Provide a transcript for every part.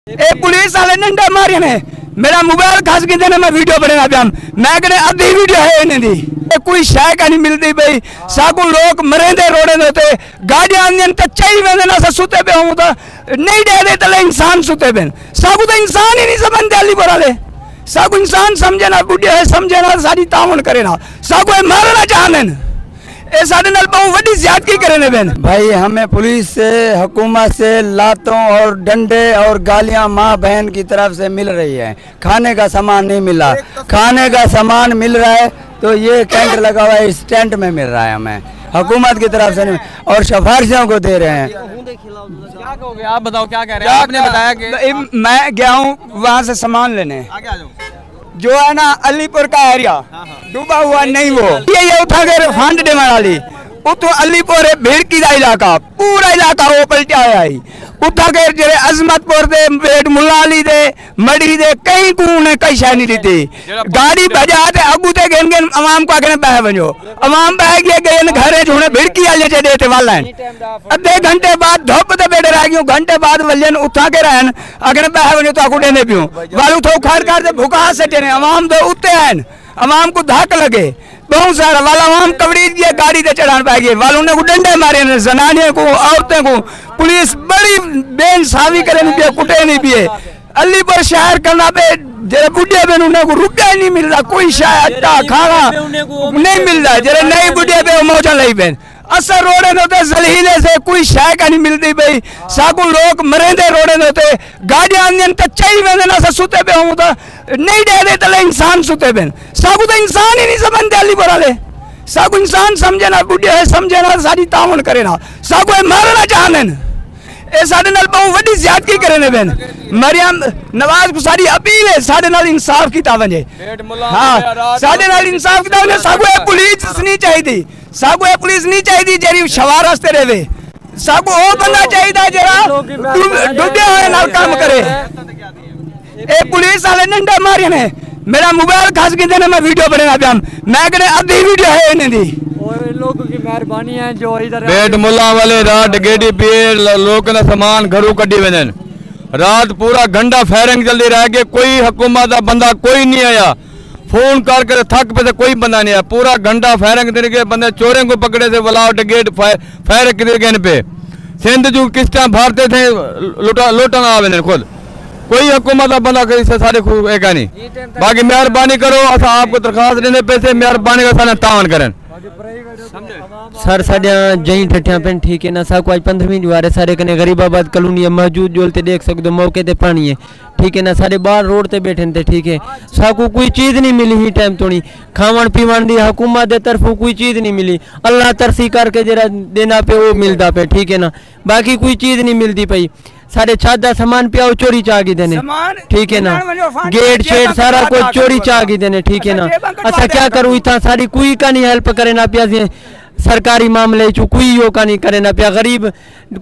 Police वाले डंडा मारे ने मेरा मोबाइल खस के मैं वीडियो बना पाया मैं कहने अद्धी वीडियो है इन्हें दी कोई शाय का नहीं मिलती भाई साकू लोग मरेंदे रोड़े होते गाड़ियां आंदियन कच्चा ही वेंदे ना सुते पे हूं तो नहीं दे दे तले इंसान सुते पे साकू तो इंसान ही नहीं समझते अली बोले साकू इंसान समझे ना बुढ़े है समझे ना सारी ताउन करे ना साकू मारना चाहते बड़ी ज्यादती करे बेन भाई हमें पुलिस से हुकूमत से लातों और डंडे और गालियां माँ बहन की तरफ से मिल रही है। खाने का सामान नहीं मिला, खाने का सामान मिल रहा है तो ये टेंट लगा हुआ है इस टेंट में मिल रहा है हमें हुकूमत की तरफ से नहीं और सिफारिशों को दे रहे हैं। क्या कहोगे आप, बताओ क्या कह रहे हैं? आपने बताया कि मैं गया हूँ वहाँ से सामान लेने जो है ना अलीपुर का एरिया डूबा हुआ नहीं वो ये उठा कर फांड दे वाली उतो अलीपुर भेड़की का इलाका पूरा इलाका वो पलटा है उठा कर जरे अजमतपुर दे बेट मुलाली दे मड़ी दे कहीं को ने कई शाय नहीं दी गाड़ी बजा दे अगू ते गेन गेन अवाम को आगे बह बनो अवाम बह गए गए घरे जुने भेड़की वाले चे देते वाला आधे घंटे बाद धूप ते बैठे रह गयो घंटे बाद वल्यन उठा के रहन आगे बह बनो तो आकू देने पियो वालू थो खाड़ खाड़ दे भुका सटे ने अवाम तो उते हैं अवाम को धाक लगे बहुत सारा वाला अवाम कवड़ी दिए गाड़ी दे चढ़ान पा गए वालों ने डंडे मारे ने जनानियों को औरतें को पुलिस बड़ी बेइंसाफी करे नहीं पिए कुटे नहीं पिए अलीपुर शहर करना पे जरे बुढ़े बहन उन्हें को रुपया नहीं मिल रहा कोई शायद अट्टा खाना नहीं मिल रहा जरे नई बुढ़े पे मौजा लाई बहन असर रोड़े होते जलीले से कोई शाय का नहीं मिलती भाई साकू लोग मरेंदे रोड़े होते गाड़ियां आंदियन कच्चा ही वेंदे ना सुते पे हूं तो नहीं दे दे तले इंसान सुते पे साकू तो इंसान ही नहीं समझते अली बोले साकू इंसान समझे ना बुढ़े है समझे ना सारी ताउन करे ना साकू मारना चाहते ए साडे नाल बहुत बड़ी ज्यादती करे ने बेन मरियम नवाज को सारी अपील है साडे नाल इंसाफ की तावंजे हां साडे नाल इंसाफ की तावंजे साकू पुलिस नहीं चाहिए साकू पुलिस नहीं चाहिए जेरी शवार रास्ते रेवे साकू ओ बंदा चाहिए जरा डुबे होए नाल काम करे ए पुलिस वाले डंडा मारे ने मेरा मोबाइल खस के मैं वीडियो बना पाया मैं कहने अद्धी वीडियो है इन्हें दी लोगों की मेहरबानी है जो इधर बेट मुला वाले रात गेडी पीर लोग ना सामान घरों कड्डी वेंदन रात पूरा घंटा फायरिंग चलती रह गई कोई हुकूमत का बंदा कोई नहीं आया फोन कर थक पे कोई बंदा नहीं आया पूरा घंटा फायरिंग कर के बंदे चोरों को पकड़े थे वलाउट गेट फायर कर पे सिंध जो किस्ता भरते थे लुटन आवे खुद कोई हुकूमत का बंदा सारे एक नहीं बाकी मेहरबानी करो अस आपको दरखास्त देने पैसे मेहरबानी कर सारे तावन करें सर साढ़िया जई ठठिया पेन ठीक है ना साको आज 15वीं दीवार है सारे कने गरीबाबाद कॉलोनी है मौजूद जोलते देख सकते मौके ते पानी है ठीक है ना सारे बाहर रोड ते बैठे थे ठीक है साको कोई चीज़ नहीं मिली ही टाइम तोड़ी खावन पीवन दी हुकूमत दे तरफों कोई चीज़ नहीं मिली अल्लाह तरसी करके जरा देना पे वो मिलता पे ठीक है ना बाकी कोई चीज़ नहीं मिलती पई सारे छादा सामान पिया चोरी चागी देने ठीक है ना गेट शेड सारा कुछ चोरी चागी देने ठीक है ना अच्छा क्या करूँ इतना सारी कोई का नहीं हेल्प करे ना पिया सरकारी मामले चु कोई यो का नहीं करे ना पिया गरीब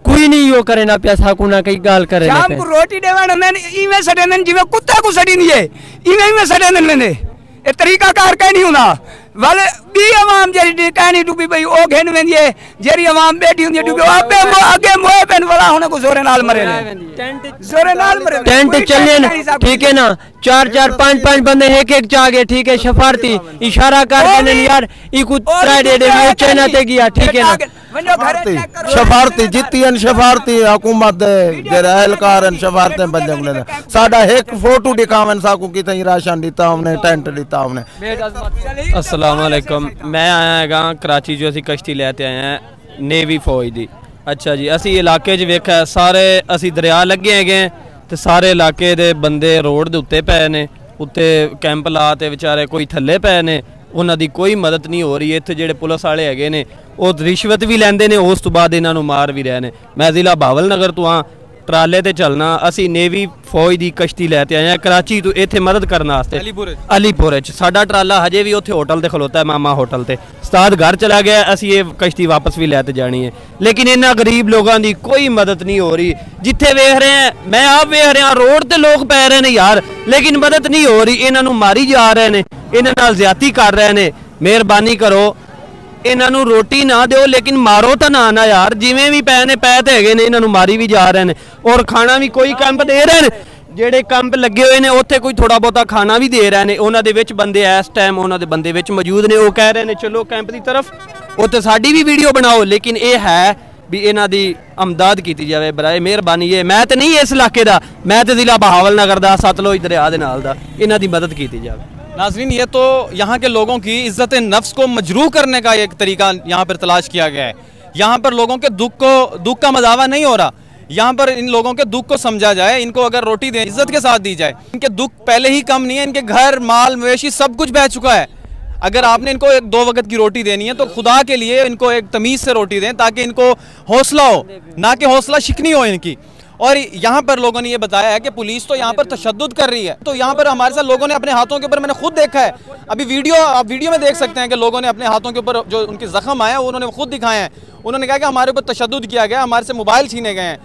कोई नहीं यो करे ना पिया साकू ना कई गाल करे ना शाम को रोटी देवाने में इमे सडेन जीवे कुत्ते को सड़ी नहीं है इमे सडेन मैंने ए तरीका कार का नहीं होना वाले बी अवाम जेरी कहनी डूबी भाई ओ घेन वेंदी है जेरी अवाम बैठी हुंदी डूबी आगे आगे मोए पेन वाला होने को जोरे नाल मरे जोरे नाल मरे टेंट चले ठीक है ना 4-4 5-5 बंदे एक चागे ठीक है शफारती इशारा कर देने यार ई को ट्राई दे चाइना ते गया ठीक है ना शफारती जितियन शफारती हुकूमत जे एहलकार शफारते बंदे ने साडा एक फोटो दिखावन साकू की तई राशन दिता हमने टेंट दिता हमने अस्सलाम वालेकुम मैं आया है कराची जो असी कश्ती लैते आए हैं नेवी फौज दी अच्छा जी असी इलाके च वेखा सारे असी दरिया लगे है तो सारे इलाके दे बंदे रोड दे उत्ते पे ने उत्ते कैंप ला ते बेचारे कोई थल्ले पे ने उन्हां दी कोई मदद नहीं हो रही इत्थे जेडे पुलिस वाले हैगे ने वो रिश्वत भी लैंदे ने उस तो बाद इन्हां नूं मार भी रहे ने मैं जिला भावल नगर तो हाँ ट्राले ते चलना असी नेवी फौज की कश्ती लैते आए हैं कराची तो इत्थे मदद करने अलीपुर साडा ट्राला हजे भी उत्थे होटल ते खलोता है मामा होटल ते उस्ताद घर चला गया असी ये कश्ती वापस भी लैते जानी है लेकिन इन्हां गरीब लोगों की कोई मदद नहीं हो रही जिथे वेख रहे हैं मैं आप वेख रहा रोड ते लोग पै रहे हैं यार लेकिन मदद नहीं हो रही इन्हां नूं मारी जा रहे हैं इन्हां नाल ज्यादती कर रहे हैं मेहरबानी करो इन्हों रोटी ना दो लेकिन मारो तो ना यार जिमें भी पै ने पै तो है इन्हों मारी भी जा रहे हैं और खाना भी कोई कैंप दे रहे हैं ਜਿਹੜੇ ਕੈਂਪ ਲੱਗੇ ਹੋਏ ਨੇ ਉੱਥੇ ਕੋਈ ਥੋੜਾ ਬਹੁਤਾ ਖਾਣਾ ਵੀ ਦੇ ਰਹੇ ਨੇ ਉਹਨਾਂ ਦੇ ਵਿੱਚ ਬੰਦੇ ਇਸ ਟਾਈਮ ਉਹਨਾਂ ਦੇ ਬੰਦੇ ਵਿੱਚ ਮੌਜੂਦ ਨੇ ਉਹ ਕਹਿ ਰਹੇ ਨੇ ਚਲੋ ਕੈਂਪ ਦੀ ਤਰਫ ਉੱਥੇ ਸਾਡੀ ਵੀ ਵੀਡੀਓ ਬਣਾਓ ਲੇਕਿਨ ਇਹ ਹੈ ਵੀ ਇਹਨਾਂ ਦੀ ਅਮਦਾਦ ਕੀਤੀ ਜਾਵੇ ਬਰਾਏ ਮਿਹਰਬਾਨੀ ਇਹ ਮੈਂ ਤੇ ਨਹੀਂ ਇਸ ਇਲਾਕੇ ਦਾ ਮੈਂ ਤੇ ਜ਼ਿਲ੍ਹਾ ਬਹਾਵਲਨਗਰ ਦਾ ਸਤਲੁਜ ਦਰਿਆ ਦੇ ਨਾਲ ਦਾ ਇਹਨਾਂ ਦੀ मदद की जाए। नाज़रीन ये तो यहाँ के लोगों की इज्जत नफ्स को मजरूह करने का एक तरीका यहाँ पर तलाश किया गया है। यहाँ पर लोगों के दुख का मजावा नहीं हो रहा, यहाँ पर इन लोगों के दुख को समझा जाए, इनको अगर रोटी दें इज्जत के साथ दी जाए। इनके दुख पहले ही कम नहीं है, इनके घर माल मवेशी सब कुछ बह चुका है। अगर आपने इनको एक 2 वक्त की रोटी देनी है तो खुदा के लिए इनको एक तमीज़ से रोटी दें ताकि इनको हौसला हो, ना कि हौसला शिकनी हो इनकी। और यहाँ पर लोगों ने ये बताया है कि पुलिस तो यहाँ पर तशद्दुद कर रही है। तो यहाँ पर हमारे साथ लोगों ने अपने हाथों के ऊपर मैंने खुद देखा है, अभी आप वीडियो में देख सकते हैं कि लोगों ने अपने हाथों के ऊपर जो उनके जख्म आए हैं उन्होंने खुद दिखाए हैं। उन्होंने कहा कि हमारे ऊपर तशद्दुद किया गया, हमारे से मोबाइल छीने गए हैं।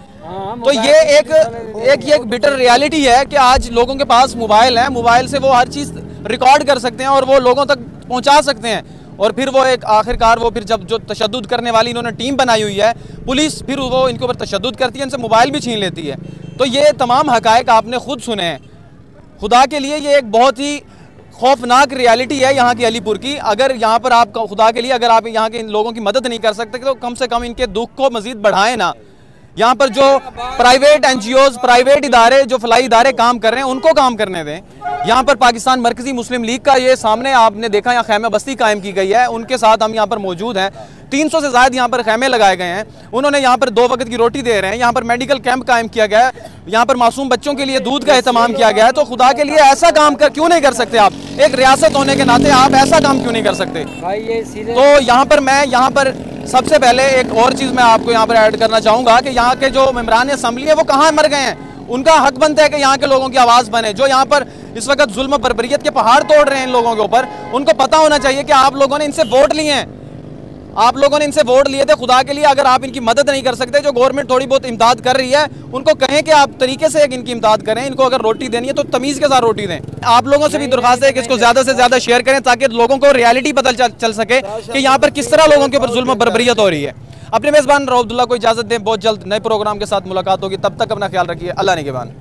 तो ये एक बिटर रियलिटी है कि आज लोगों के पास मोबाइल है, मोबाइल से वो हर चीज़ रिकॉर्ड कर सकते हैं और वो लोगों तक पहुँचा सकते हैं। और फिर वो एक आखिरकार वो फिर जब जो तशद्दुद करने वाली इन्होंने टीम बनाई हुई है पुलिस फिर वो इनके ऊपर तशद्दुद करती है, इनसे मोबाइल भी छीन लेती है। तो ये तमाम हकायक आपने खुद सुने हैं। खुदा के लिए ये एक बहुत ही खौफनाक रियलिटी है यहाँ की अलीपुर की। अगर यहाँ पर आप खुदा के लिए अगर आप यहाँ के इन लोगों की मदद नहीं कर सकते तो कम से कम इनके दुख को मज़ीद बढ़ाएं ना। यहाँ पर जो प्राइवेट NGOs प्राइवेट इदारे जो फलाई इदारे काम कर रहे हैं उनको काम करने दें। यहाँ पर पाकिस्तान मरकज़ी मुस्लिम लीग का ये सामने आपने देखा यहाँ खैमे बस्ती कायम की गई है, उनके साथ हम यहाँ पर मौजूद हैं। 300 से ज़्यादा यहाँ पर खैमे लगाए गए हैं, उन्होंने यहाँ पर 2 वक्त की रोटी दे रहे हैं। यहाँ पर मेडिकल कैंप कायम किया गया है, यहाँ पर मासूम बच्चों के लिए दूध का एहतमाम किया गया है। तो खुदा के लिए ऐसा काम क्यों नहीं कर सकते आप? एक रियासत होने के नाते आप ऐसा काम क्यों नहीं कर सकते? तो यहाँ पर मैं सबसे पहले एक और चीज़ मैं आपको यहाँ पर ऐड करना चाहूँगा कि यहाँ के जो मेंबरान असम्बली है वो कहाँ मर गए हैं? उनका हक बनता है कि यहाँ के लोगों की आवाज़ बने। जो यहाँ पर इस वक्त जुल्म बर्बरियत के पहाड़ तोड़ रहे हैं इन लोगों के ऊपर, उनको पता होना चाहिए कि आप लोगों ने इनसे वोट लिए हैं, आप लोगों ने इनसे वोट लिए थे। खुदा के लिए अगर आप इनकी मदद नहीं कर सकते, जो गवर्नमेंट थोड़ी बहुत इमदाद कर रही है उनको कहें कि आप तरीके से इनकी इमदाद करें। इनको अगर रोटी देनी है तो तमीज़ के साथ रोटी दें। आप लोगों से भी दरख्वास्त है कि इसको ज़्यादा से ज़्यादा शेयर करें ताकि लोगों को रियलिटी पता चल सके कि यहाँ पर किस तरह लोगों के ऊपर जुल्म बर्बरियत हो रही है। अपने मेज़बान रऊफ अब्दुल्ला को इजाज़त दें, बहुत जल्द नए प्रोग्राम के साथ मुलाकात होगी, तब तक अपना ख्याल रखिए। अल्लाह निगहबान।